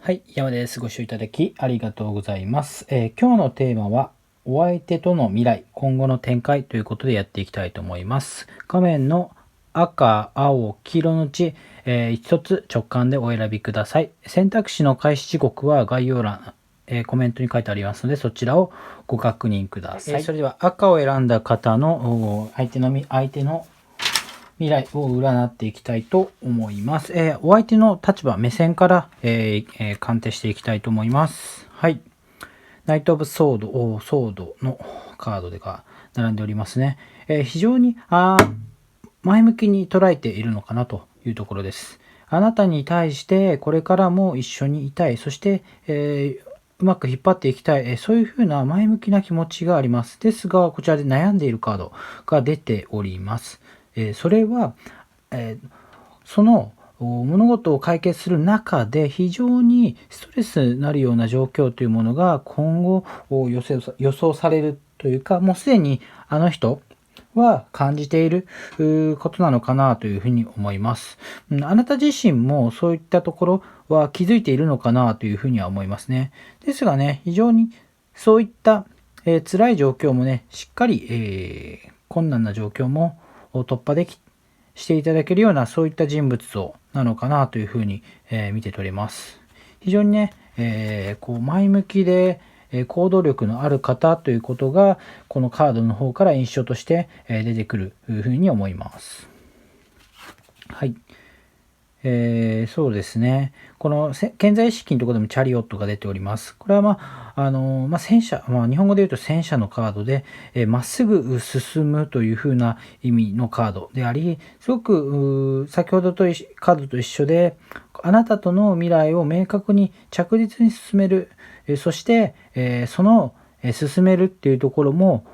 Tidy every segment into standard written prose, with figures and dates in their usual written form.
はい、山です。ご視聴いただきありがとうございます。今日のテーマは、お相手との未来、今後の展開ということでやっていきたいと思います。画面の赤、青、黄色のうち、一つ直感でお選びください。選択肢の開始時刻は概要欄、コメントに書いてありますので、そちらをご確認ください。それでは赤を選んだ方の相手の未来を占っていきたいと思います。お相手の立場、目線から、鑑定していきたいと思います。はい。ナイト・オブ・ソードのカードが並んでおりますね。非常に前向きに捉えているのかなというところです。あなたに対してこれからも一緒にいたい、そして、うまく引っ張っていきたい、そういうふうな前向きな気持ちがあります。ですが、こちらで悩んでいるカードが出ております。それは、その物事を解決する中で非常にストレスになるような状況というものが今後予想されるというか、もうすでにあの人は感じていることなのかなというふうに思います。あなた自身もそういったところは気づいているのかなというふうには思いますね。ですがね、非常にそういった、辛い状況もね、しっかり、困難な状況も突破していただけるようなそういった人物像なのかなというふうに、見て取れます。非常にね、前向きで行動力のある方ということがこのカードの方から印象として出てくるふうに思います。はい。そうですね。この健在意識のところでもチャリオットが出ております。これは戦車、日本語で言うと戦車のカードで、まっすぐ進むというふうな意味のカードであり、すごく先ほどとカードと一緒で、あなたとの未来を明確に着実に進める、そして、その進めるっていうところも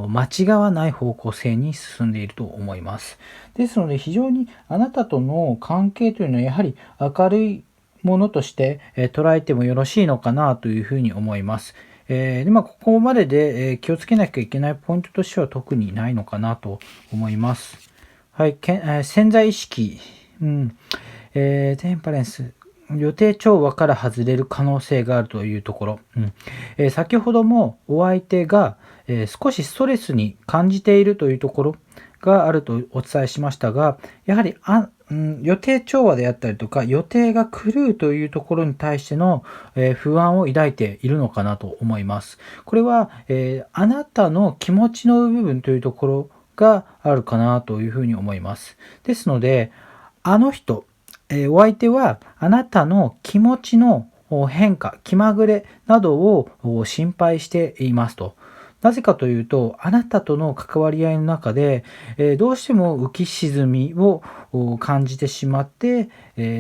間違わない方向性に進んでいると思います。ですので非常にあなたとの関係というのはやはり明るいものとして捉えてもよろしいのかなというふうに思います。ここまでで気をつけなきゃいけないポイントとしては特にないのかなと思います。はい、潜在意識、テンパレンス、予定調和から外れる可能性があるというところ、先ほどもお相手が、少しストレスに感じているというところがあるとお伝えしましたが、やはり予定調和であったりとか予定が狂うというところに対しての、不安を抱いているのかなと思います。これは、あなたの気持ちの部分というところがあるかなというふうに思います。ですので、あの人、お相手はあなたの気持ちの変化、気まぐれなどを心配していますと。なぜかというと、あなたとの関わり合いの中で、どうしても浮き沈みを感じてしまって、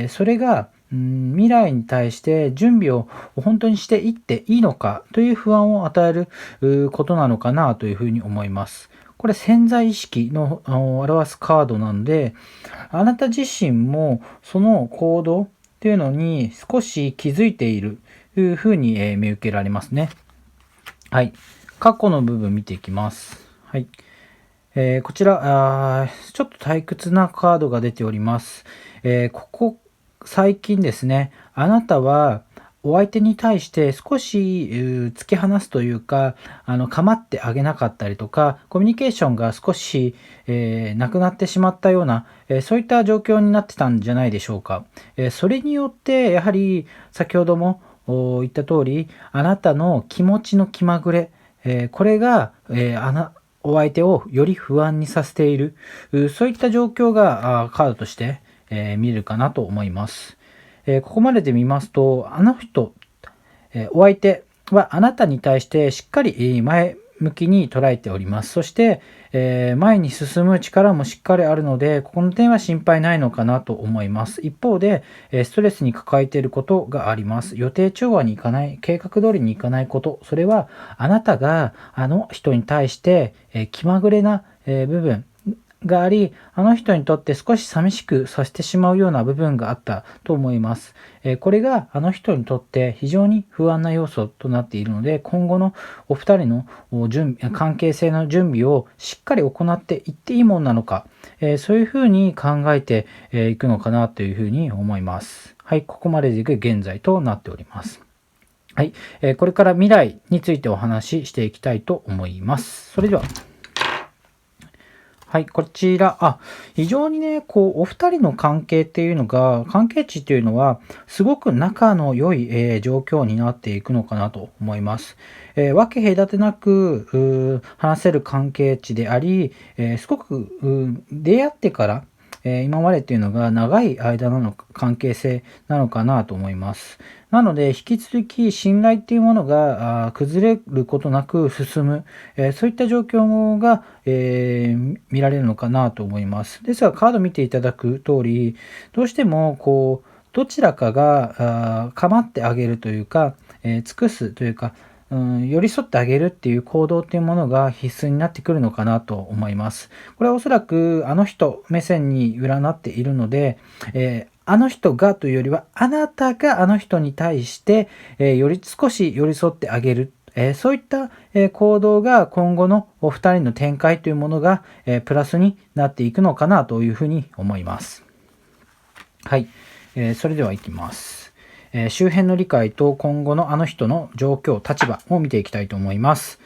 それが未来に対して準備を本当にしていっていいのかという不安を与えることなのかなというふうに思います。これ潜在意識の表すカードなので、あなた自身もその行動っていうのに少し気づいているというふうに見受けられますね。はい。過去の部分見ていきます。はい。こちらちょっと退屈なカードが出ております。ここ最近ですね、あなたはお相手に対して少し突き放すというか、構ってあげなかったりとか、コミュニケーションが少し、なくなってしまったような、そういった状況になってたんじゃないでしょうか。それによって、やはり先ほども言った通り、あなたの気持ちの気まぐれ、これが、お相手をより不安にさせている、そういった状況がカードとして、見えるかなと思います。ここまでで見ますと、あの人、お相手はあなたに対してしっかり前向きに捉えております。そして、前に進む力もしっかりあるので、ここの点は心配ないのかなと思います。一方で、ストレスに抱えていることがあります。予定調和にいかない、計画通りにいかないこと、それはあなたがあの人に対して、気まぐれな、部分、があり、あの人にとって少し寂しくさせてしまうような部分があったと思います。これがあの人にとって非常に不安な要素となっているので、今後のお二人の関係性の準備をしっかり行っていっていいものなのか、そういうふうに考えていくのかなというふうに思います。はい、ここまでで現在となっております。はい、これから未来についてお話ししていきたいと思います。それでは。はい、こちら、非常にね、お二人の関係っていうのが、関係値っていうのは、すごく仲の良い、状況になっていくのかなと思います。分け隔てなく、話せる関係値であり、すごく、出会ってから、今までっていうのが長い間の関係性なのかなと思います。なので、引き続き信頼っていうものが崩れることなく進む、そういった状況が、見られるのかなと思います。ですが、カード見ていただく通り、どうしても、どちらかが構ってあげるというか、尽くすというか、寄り添ってあげるっていう行動っていうものが必須になってくるのかなと思います。これはおそらくあの人目線に占っているので、あの人がというよりはあなたがあの人に対して、少し寄り添ってあげる。そういった、行動が今後のお二人の展開というものが、プラスになっていくのかなというふうに思います。はい。それではいきます。周辺の理解と今後のあの人の状況、立場を見ていきたいと思います。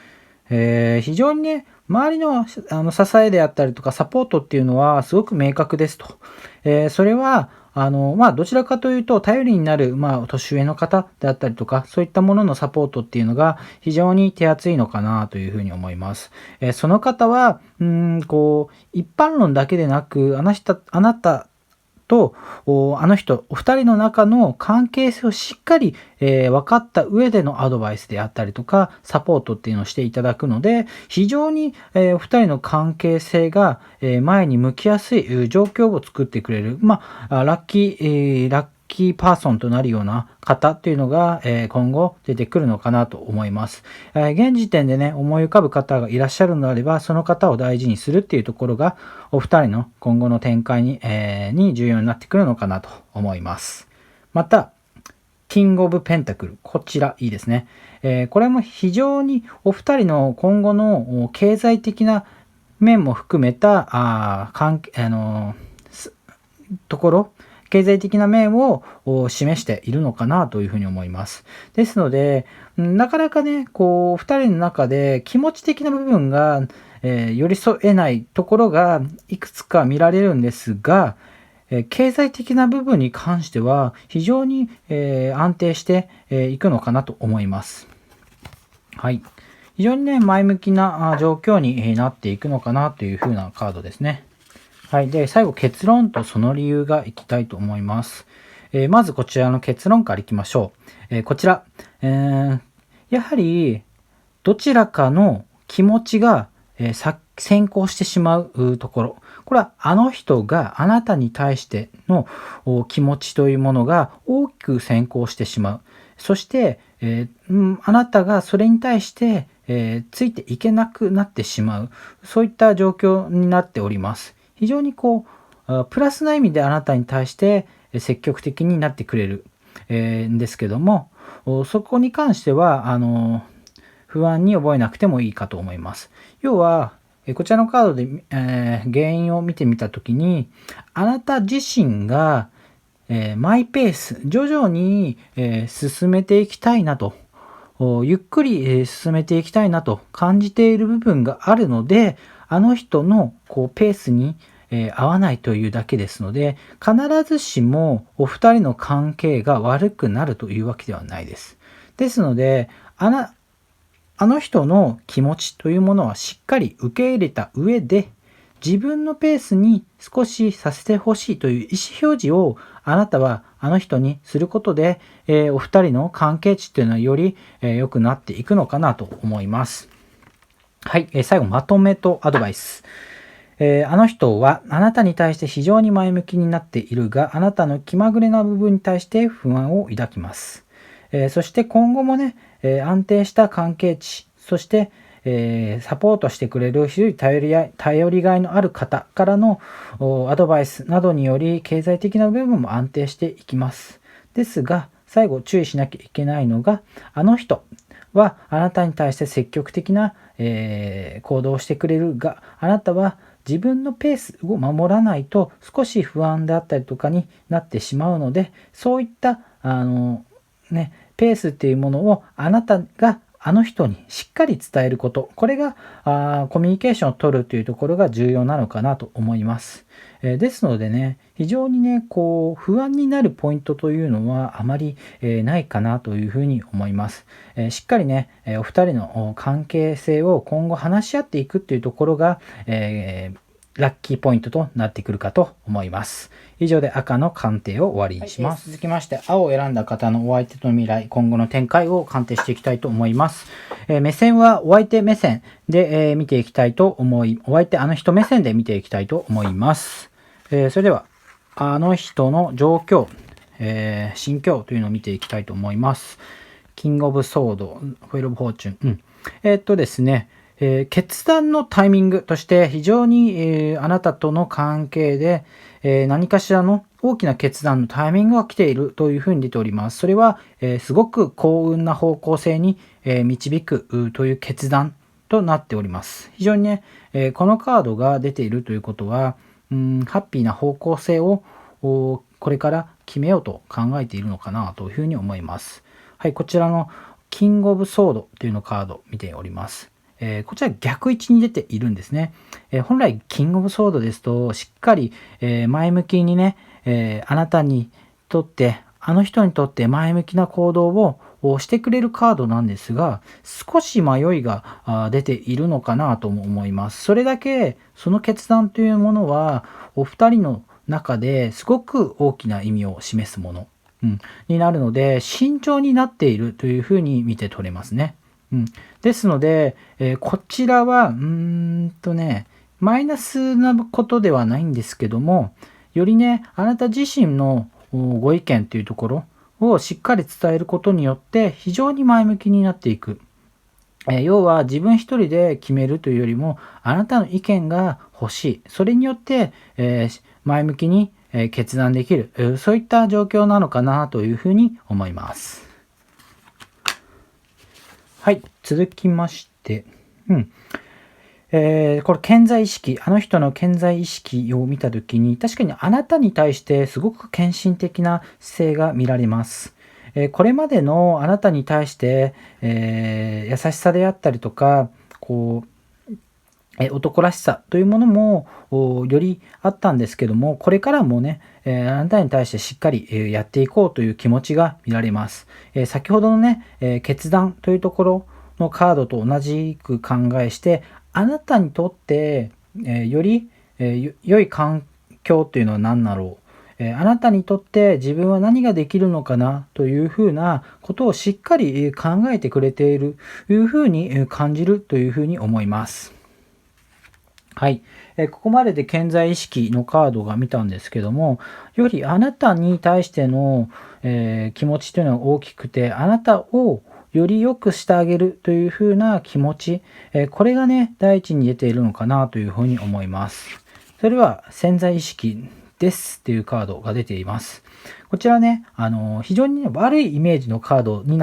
非常にね、周りの支えであったりとかサポートっていうのはすごく明確ですと。それは、どちらかというと頼りになる、年上の方であったりとか、そういったもののサポートっていうのが非常に手厚いのかなというふうに思います。その方は、一般論だけでなく、あなたとあの人お二人の中の関係性をしっかり、分かった上でのアドバイスであったりとかサポートっていうのをしていただくので非常に、お二人の関係性が、前に向きやすい状況を作ってくれる、ラッキーパーソンとなるような方っていうのが、今後出てくるのかなと思います。現時点でね思い浮かぶ方がいらっしゃるのであればその方を大事にするっていうところがお二人の今後の展開に重要になってくるのかなと思います。また、キングオブペンタクル。こちらいいですね。これも非常にお二人の今後の経済的な面も含めたところ、経済的な面を示しているのかなというふうに思います。ですので、なかなかね、二人の中で気持ち的な部分が、寄り添えないところがいくつか見られるんですが、経済的な部分に関しては非常に、安定していくのかなと思います。はい。非常にね、前向きな状況になっていくのかなというふうなカードですね。はい。で、最後結論とその理由がいきたいと思います。まずこちらの結論からいきましょう。こちら、やはりどちらかの気持ちが、先行してしまうところ。これはあの人があなたに対しての気持ちというものが大きく先行してしまう。そして、あなたがそれに対して、ついていけなくなってしまう。そういった状況になっております。非常にプラスな意味であなたに対して積極的になってくれる、んですけども、そこに関しては、不安に覚えなくてもいいかと思います。要は、こちらのカードで、原因を見てみたときに、あなた自身が、マイペース、徐々に、進めていきたいなと、ゆっくり、進めていきたいなと感じている部分があるので、あの人のペースに、合わないというだけですので、必ずしもお二人の関係が悪くなるというわけではないです。ですので、あの人の気持ちというものはしっかり受け入れた上で、自分のペースに少しさせてほしいという意思表示をあなたはあの人にすることで、お二人の関係値というのはより良くなっていくのかなと思います。はい、最後まとめとアドバイス。あの人はあなたに対して非常に前向きになっているが、あなたの気まぐれな部分に対して不安を抱きます。そして今後もね、安定した関係値、そして、サポートしてくれる非常に頼りがいのある方からのアドバイスなどにより経済的な部分も安定していきます。ですが、最後注意しなきゃいけないのが、あの人はあなたに対して積極的な、行動をしてくれるが、あなたは自分のペースを守らないと少し不安であったりとかになってしまうので、そういったペースっていうものをあなたがあの人にしっかり伝えること、これがコミュニケーションを取るというところが重要なのかなと思います。ですのでね、非常にね、不安になるポイントというのはあまりないかなというふうに思います。しっかりね、お二人の関係性を今後話し合っていくっていうところが、ラッキーポイントとなってくるかと思います。以上で赤の鑑定を終わりにします。続きまして、青を選んだ方のお相手との未来、今後の展開を鑑定していきたいと思います。目線はお相手目線で、見ていきたいとお相手あの人目線で見ていきたいと思います。それでは、あの人の状況、心境というのを見ていきたいと思います。キングオブソード、フォイルオブフォーチュン。ですね、決断のタイミングとして非常に、あなたとの関係で、何かしらの大きな決断のタイミングが来ているというふうに出ております。それは、すごく幸運な方向性に、導くという決断となっております。非常にね、このカードが出ているということは、ハッピーな方向性をこれから決めようと考えているのかなというふうに思います。はい、こちらのキングオブソードというのカードを見ております。こちら逆位置に出ているんですね。本来キングオブソードですとしっかり、前向きにね、あなたにとってあの人にとって前向きな行動をしてくれるカードなんですが、少し迷いが出ているのかなとも思います。それだけその決断というものはお二人の中ですごく大きな意味を示すもの、になるので、慎重になっているというふうに見て取れますね。ですので、こちらはマイナスなことではないんですけども、よりね、あなた自身のご意見というところをしっかり伝えることによって非常に前向きになっていく。要は自分一人で決めるというよりも、あなたの意見が欲しい。それによって、前向きに決断できる。そういった状況なのかなというふうに思います。はい、続きまして、これ潜在意識、あの人の潜在意識を見たときに、確かにあなたに対してすごく献身的な姿勢が見られます。これまでのあなたに対して、優しさであったりとか、男らしさというものもよりあったんですけども、これからもね、あなたに対してしっかりやっていこうという気持ちが見られます。先ほどのね、決断というところのカードと同じく考えして、あなたにとって、より、良い環境というのは何だろう。あなたにとって自分は何ができるのかなというふうなことをしっかり考えてくれているというふうに感じるというふうに思います。はい、ここまでで潜在意識のカードが見たんですけども、よりあなたに対しての、気持ちというのが大きくて、あなたをより良くしてあげるというふうな気持ち、これがね、第一に出ているのかなというふうに思います。それは潜在意識ですというカードが出ています。こちらね、非常に、悪いイメージのカードに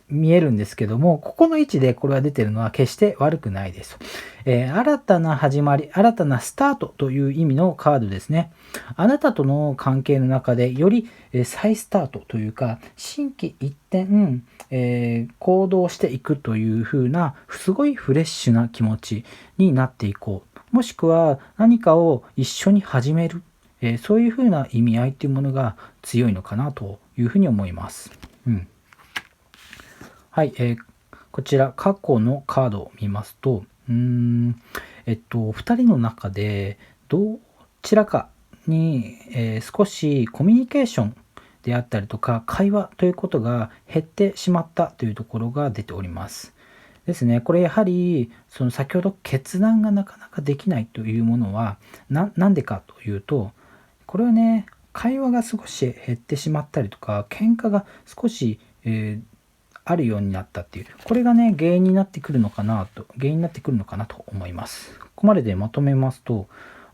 見えるんですけども、ここの位置でこれが出ているのは決して悪くないです。新たな始まり、新たなスタートという意味のカードですね。あなたとの関係の中でより再スタートというか、心機一転、行動していくという風な、すごいフレッシュな気持ちになっていこう。もしくは何かを一緒に始める。そういう風な意味合いというものが強いのかなというふうに思います。はい、こちら過去のカードを見ますと、2人の中でどちらかに、少しコミュニケーションであったりとか会話ということが減ってしまったというところが出ております。ですね。これやはりその先ほど決断がなかなかできないというものはなんでかというと、これはね、会話が少し減ってしまったりとか喧嘩が少し、あるようになったっていう、これがね原因になってくるのかなと思います。ここまででまとめますと、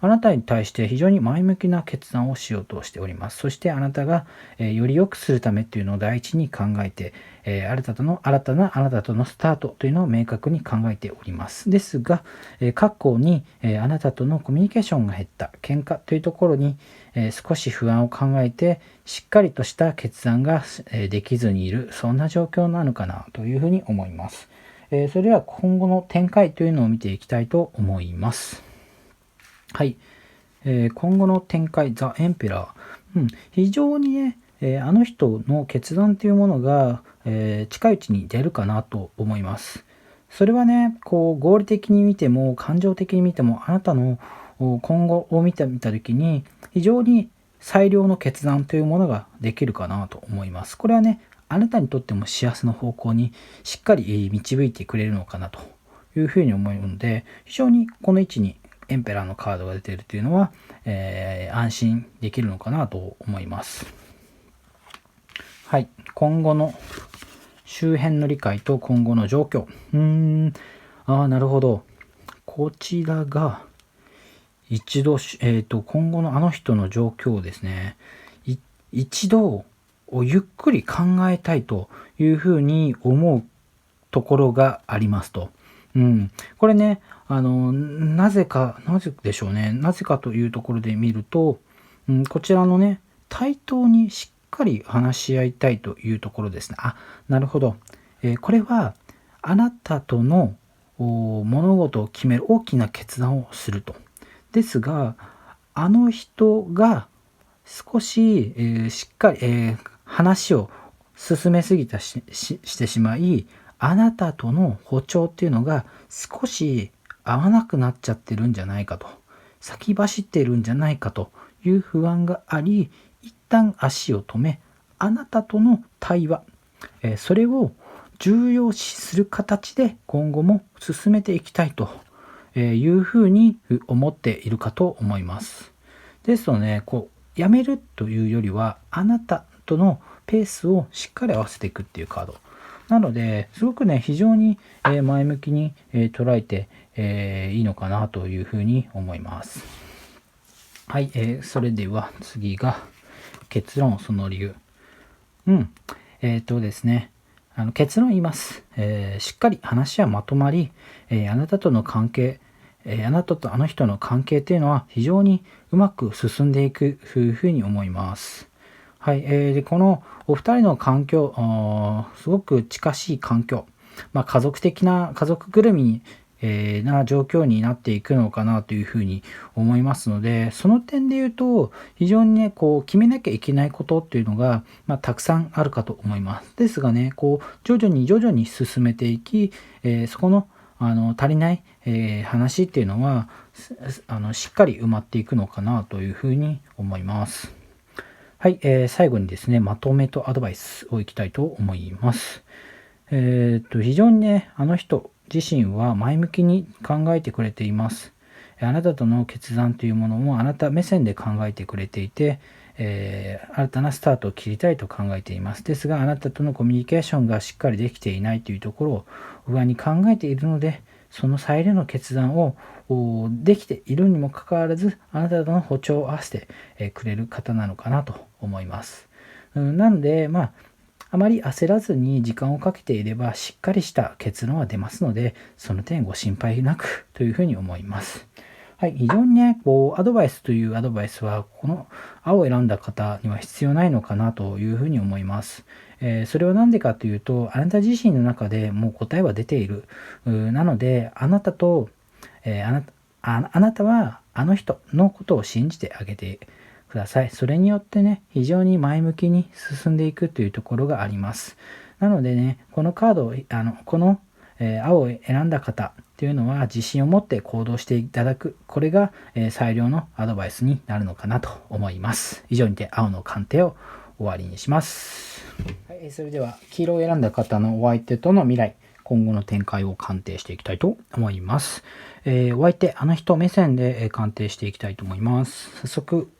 あなたに対して非常に前向きな決断をしようとしております。そしてあなたがより良くするためっていうのを第一に考えて、新たなあなたとのスタートというのを明確に考えております。ですが、過去にあなたとのコミュニケーションが減った、喧嘩というところに少し不安を考えて、しっかりとした決断ができずにいる、そんな状況なのかなというふうに思います。それでは今後の展開というのを見ていきたいと思います。はい。今後の展開、ザ・エンペラー。非常にね、あの人の決断というものが、近いうちに出るかなと思います。それはね、こう合理的に見ても感情的に見てもあなたの今後を見てみたときに非常に最良の決断というものができるかなと思います。これはね、あなたにとっても幸せの方向にしっかり導いてくれるのかなというふうに思うので、非常にこの位置にエンペラーのカードが出ているというのは、安心できるのかなと思います。はい、今後の周辺の理解と今後の状況。なるほど。こちらが一度、今後のあの人の状況をですね、一度ゆっくり考えたいというふうに思うところがありますと。これね、なぜでしょうね。なぜかというところで見ると、こちらのね、対等にしっかり話し合いたいというところですね。なるほど。これは、あなたとの物事を決める大きな決断をすると。ですが、あの人が少し、しっかり、話を進めすぎしてしまい、あなたとの歩調っていうのが少し合わなくなっちゃってるんじゃないかと、先走ってるんじゃないかという不安があり、一旦足を止め、あなたとの対話、それを重要視する形で今後も進めていきたいというふうに思っているかと思います。ですので、ね、やめるというよりは、あなたとのペースをしっかり合わせていくっていうカード。なので、すごくね、非常に前向きに捉えていいのかなというふうに思います。はい、それでは次が結論、その理由。ですね、結論言います。しっかり話はまとまり、あなたとの関係、あなたとあの人の関係というのは非常にうまく進んでいくというふうに思います。はい、でこのお二人の環境、すごく近しい環境、家族ぐるみな状況になっていくのかなというふうに思いますので、その点で言うと非常にね、決めなきゃいけないことっていうのが、たくさんあるかと思います。ですがね、徐々に進めていき、そこの足りない、話っていうのはしっかり埋まっていくのかなというふうに思います。はい、最後にですね、まとめとアドバイスをいきたいと思います。非常にね、あの人自身は前向きに考えてくれています。あなたとの決断というものもあなた目線で考えてくれていて、新たなスタートを切りたいと考えています。ですが、あなたとのコミュニケーションがしっかりできていないというところを不安に考えているので、その最良の決断をできているにもかかわらず、あなたとの歩調を合わせてくれる方なのかなと思います。なので、あまり焦らずに時間をかけていればしっかりした結論は出ますので、その点ご心配なくというふうに思います。はい、非常にね、アドバイスというアドバイスは、この青を選んだ方には必要ないのかなというふうに思います。それは何でかというと、あなた自身の中でもう答えは出ている。なので、あなたはあの人のことを信じてあげてください。それによってね、非常に前向きに進んでいくというところがあります。なのでね、このカードを、この、青を選んだ方というのは自信を持って行動していただく。これが、最良のアドバイスになるのかなと思います。以上にて青の鑑定を終わりにします。はい、それでは黄色を選んだ方のお相手との未来、今後の展開を鑑定していきたいと思います。お相手、あの人目線で鑑定していきたいと思います。早速、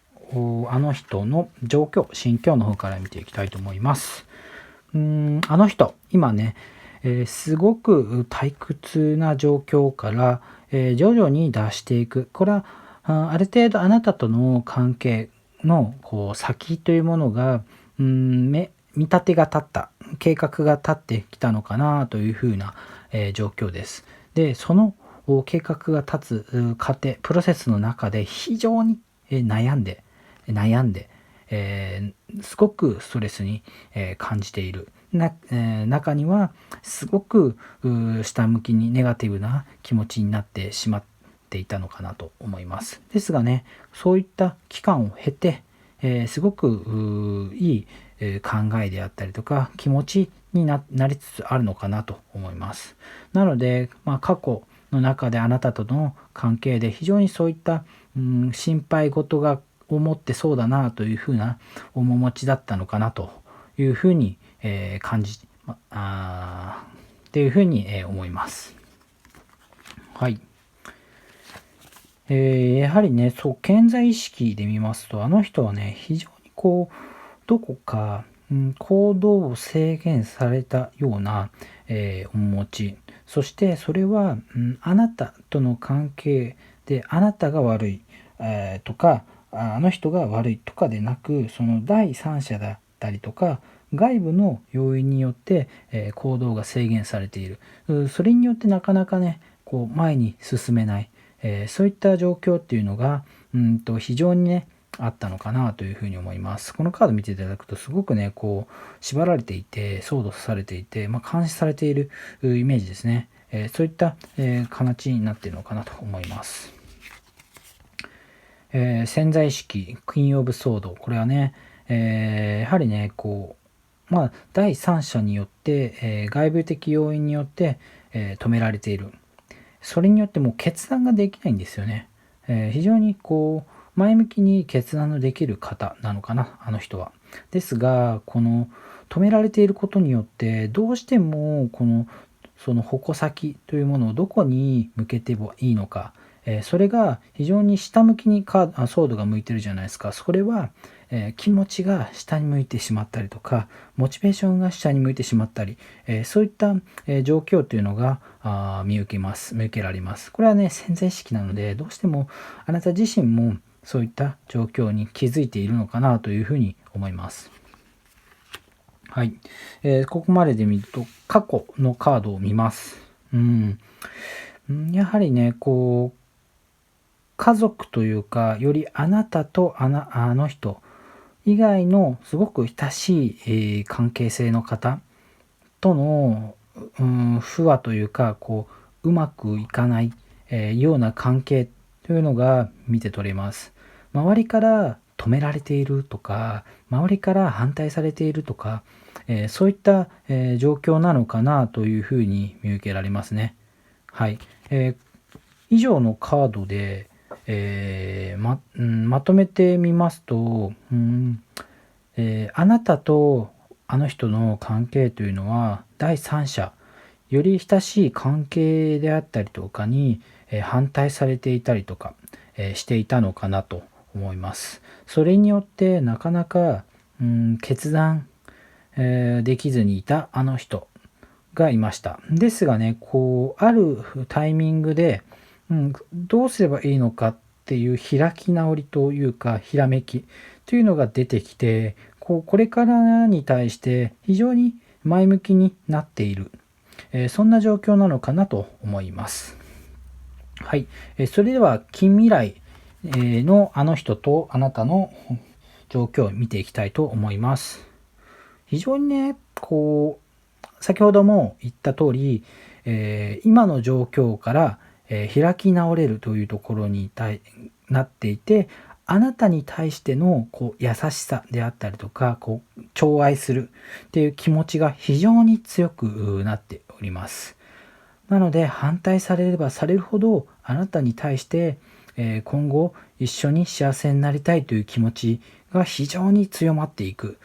あの人の状況、心境の方から見ていきたいと思います。あの人、今ね、すごく退屈な状況から、徐々に脱していく。これはある程度あなたとの関係の先というものが、見立てが立った、計画が立ってきたのかなというふうな、状況です。で、その計画が立つ過程、プロセスの中で非常に悩んで、すごくストレスに感じている。中にはすごく下向きにネガティブな気持ちになってしまっていたのかなと思います。ですがね、そういった期間を経て、すごくいい考えであったりとか気持ちになりつつあるのかなと思います。なので、過去の中であなたとの関係で非常にそういった、心配事が思ってそうだなというふうな面持ちだったのかなというふうに、感じっていうふうに、思います。はい。やはりね、健在意識で見ますと、あの人はね、非常にどこか、行動を制限されたような、面持ち。そしてそれは、あなたとの関係であなたが悪い、とか、あの人が悪いとかでなく、その第三者だったりとか、外部の要因によって、行動が制限されている。それによってなかなかね、前に進めない。そういった状況っていうのが非常にねあったのかなというふうに思います。このカード見ていただくとすごくね縛られていて操作されていて、監視されているイメージですね。そういった、形になっているのかなと思います。潜在意識クイーン・オブ・ソード、これはね、やはりね第三者によって、外部的要因によって、止められている。それによってもう決断ができないんですよね。非常に前向きに決断のできる方なのかな、あの人は。ですが、この止められていることによってどうしてもその矛先というものをどこに向けていいのか、それが非常に下向きにソードが向いてるじゃないですか。それは、気持ちが下に向いてしまったりとか、モチベーションが下に向いてしまったり、そういった、状況というのが見受けられます。これはね、潜在意識なので、どうしてもあなた自身もそういった状況に気づいているのかなというふうに思います。はい。ここまでで見ると、過去のカードを見ます。やはりね、家族というか、よりあなたとあの人以外のすごく親しい、関係性の方との、不和というか、うまくいかない、ような関係というのが見て取れます。周りから止められているとか、周りから反対されているとか、そういった、状況なのかなというふうに見受けられますね。はい。以上のカードで、まとめてみますと、あなたとあの人の関係というのは第三者、より親しい関係であったりとかに、反対されていたりとか、していたのかなと思います。それによってなかなか、決断、できずにいたあの人がいました。ですがね、あるタイミングで、どうすればいいのかっていう開き直りというか、ひらめきというのが出てきて、これからに対して非常に前向きになっている、そんな状況なのかなと思います。はい。それでは、近未来のあの人とあなたの状況を見ていきたいと思います。非常にね、先ほども言った通り、今の状況から、開き直れるというところになっていて、あなたに対しての優しさであったりとか、寵愛するっていう気持ちが非常に強くなっております。なので反対されればされるほどあなたに対して、今後一緒に幸せになりたいという気持ちが非常に強まっていく、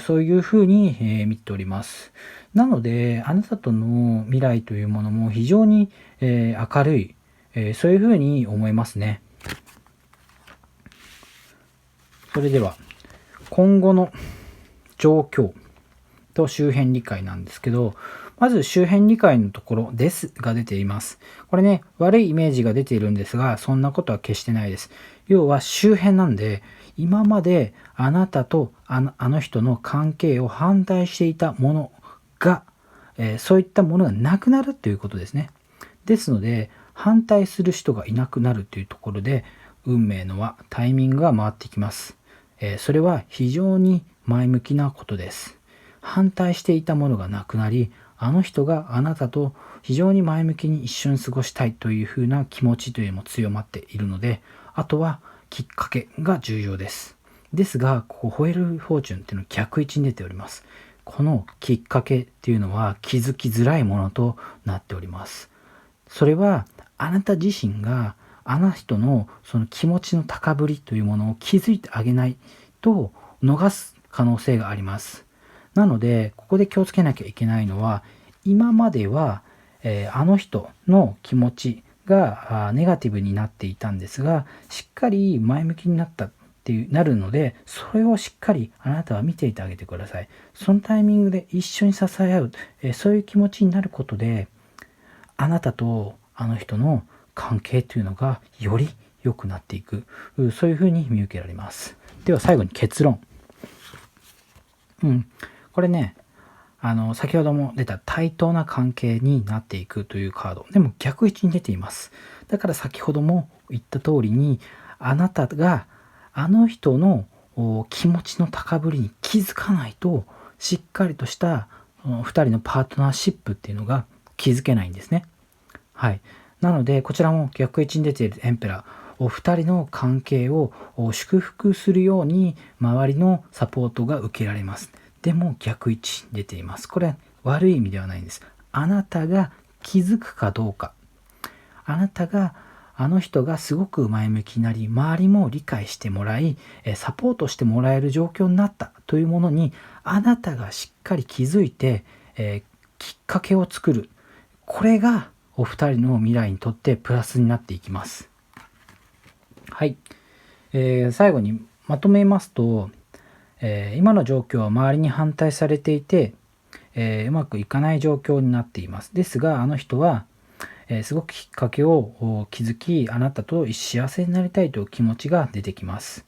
そういうふうに、見ております。なのであなたとの未来というものも非常に、明るい、そういうふうに思いますね。それでは今後の状況と周辺理解なんですけど、まず周辺理解のところですが出ています。これね、悪いイメージが出ているんですが、そんなことは決してないです。要は周辺なんで、今まであなたとあの人の関係を反対していたものが、そういったものがなくなるということですね。ですので、反対する人がいなくなるというところで、運命の輪、タイミングが回ってきます。それは非常に前向きなことです。反対していたものがなくなり、あの人があなたと非常に前向きに一緒に過ごしたいというふうな気持ちというのも強まっているので、あとはきっかけが重要です。ですが、ここホエールフォーチュンっていうのは逆位置に出ております。このきっかけっていうのは気づきづらいものとなっております。それはあなた自身があの人のその気持ちの高ぶりというものを気づいてあげないと逃す可能性があります。なので、ここで気をつけなきゃいけないのは、今までは、あの人の気持ちがネガティブになっていたんですが、しっかり前向きになったなるので、それをしっかりあなたは見ていてあげてください。そのタイミングで一緒に支え合う、そういう気持ちになることで、あなたとあの人の関係というのがより良くなっていく、そういうふうに見受けられます。では最後に結論。これね、先ほども出た対等な関係になっていくというカード。でも逆位置に出ています。だから先ほども言った通りに、あなたがあの人の気持ちの高ぶりに気づかないと、しっかりとした2人のパートナーシップっていうのが気づけないんですね。はい。なので、こちらも逆位置に出ているエンペラー、お二人の関係を祝福するように周りのサポートが受けられます。でも逆位置出ています。これは悪い意味ではないんです。あなたが気づくかどうか。あなたがあの人がすごく前向きになり、周りも理解してもらい、サポートしてもらえる状況になったというものに、あなたがしっかり気づいて、きっかけを作る。これがお二人の未来にとってプラスになっていきます。はい。最後にまとめますと、今の状況は周りに反対されていて、うまくいかない状況になっています。ですが、あの人は、すごくきっかけを築き、あなたと幸せになりたいという気持ちが出てきます。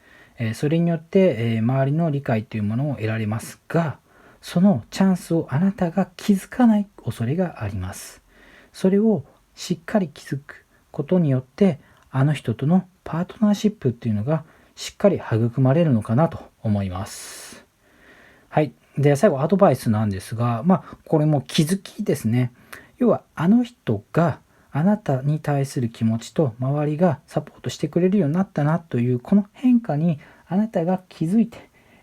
それによって、周りの理解というものを得られますが、そのチャンスをあなたが気づかない恐れがあります。それをしっかり気づくことによって、あの人とのパートナーシップっていうのがしっかり育まれるのかなと思います。はい。で、最後アドバイスなんですが、これも気づきですね。要は、あの人があなたに対する気持ちと周りがサポートしてくれるようになったなというこの変化にあなたが気づい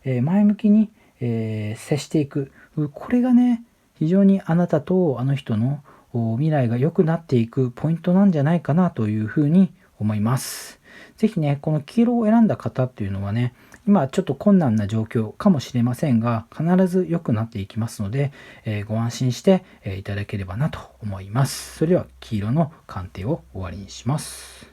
て、前向きに、接していく。これがね、非常にあなたとあの人の未来が良くなっていくポイントなんじゃないかなというふうに思います。ぜひね、この黄色を選んだ方っていうのはね、今ちょっと困難な状況かもしれませんが、必ず良くなっていきますので、ご安心して、いただければなと思います。それでは黄色の鑑定を終わりにします。